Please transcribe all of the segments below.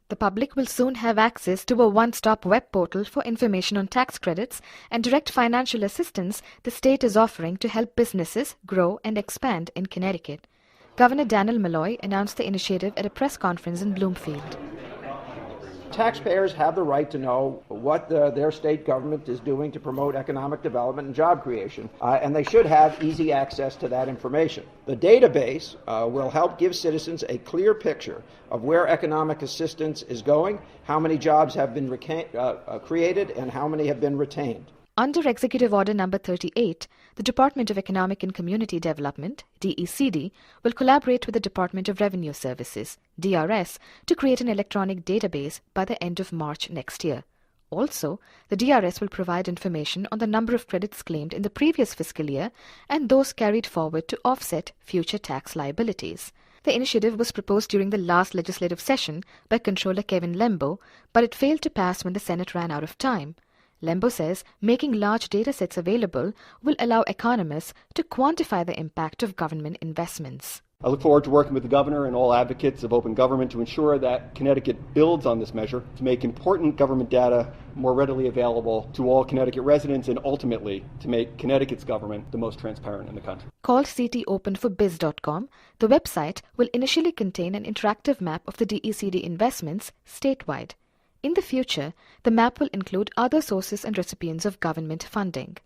The public will soon have access to a one-stop web portal for information on tax credits and direct financial assistance the state is offering to help businesses grow and expand in Connecticut. Governor Daniel Malloy announced the initiative at a press conference in Bloomfield. Taxpayers have the right to know what their state government is doing to promote economic development and job creation, and they should have easy access to that information. The database will help give citizens a clear picture of where economic assistance is going, how many jobs have been created, and how many have been retained. Under Executive Order Number 38, the Department of Economic and Community Development, DECD, will collaborate with the Department of Revenue Services, DRS, to create an electronic database by the end of March next year. Also, the DRS will provide information on the number of credits claimed in the previous fiscal year and those carried forward to offset future tax liabilities. The initiative was proposed during the last legislative session by Controller Kevin Lembo, but it failed to pass when the Senate ran out of time. Lembo says making large data sets available will allow economists to quantify the impact of government investments. I look forward to working with the Governor and all advocates of open government to ensure that Connecticut builds on this measure to make important government data more readily available to all Connecticut residents and ultimately to make Connecticut's government the most transparent in the country. Called ctopenforbiz.com, the website will initially contain an interactive map of the DECD investments statewide. In the future, the map will include other sources and recipients of government funding.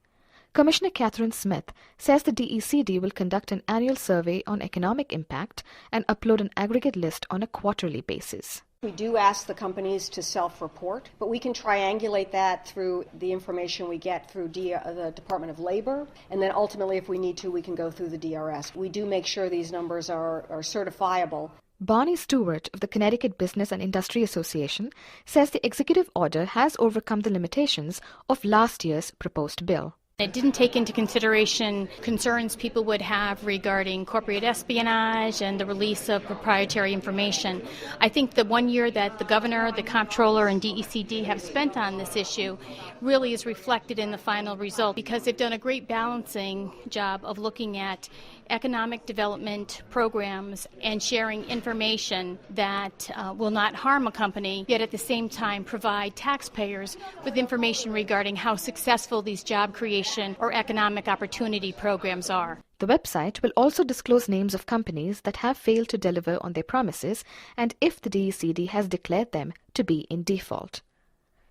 Commissioner Catherine Smith says the DECD will conduct an annual survey on economic impact and upload an aggregate list on a quarterly basis. We do ask the companies to self-report, but we can triangulate that through the information we get through the Department of Labor, and then ultimately, if we need to, we can go through the DRS. We do make sure these numbers are certifiable. Bonnie Stewart of the Connecticut Business and Industry Association says the executive order has overcome the limitations of last year's proposed bill. It didn't take into consideration concerns people would have regarding corporate espionage and the release of proprietary information. I think the 1 year that the Governor, the Comptroller, and DECD have spent on this issue really is reflected in the final result because they've done a great balancing job of looking at economic development programs and sharing information that will not harm a company, yet at the same time provide taxpayers with information regarding how successful these job creation or economic opportunity programs are. The website will also disclose names of companies that have failed to deliver on their promises and if the DECD has declared them to be in default.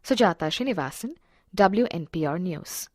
Sujata Srinivasan, WNPR News.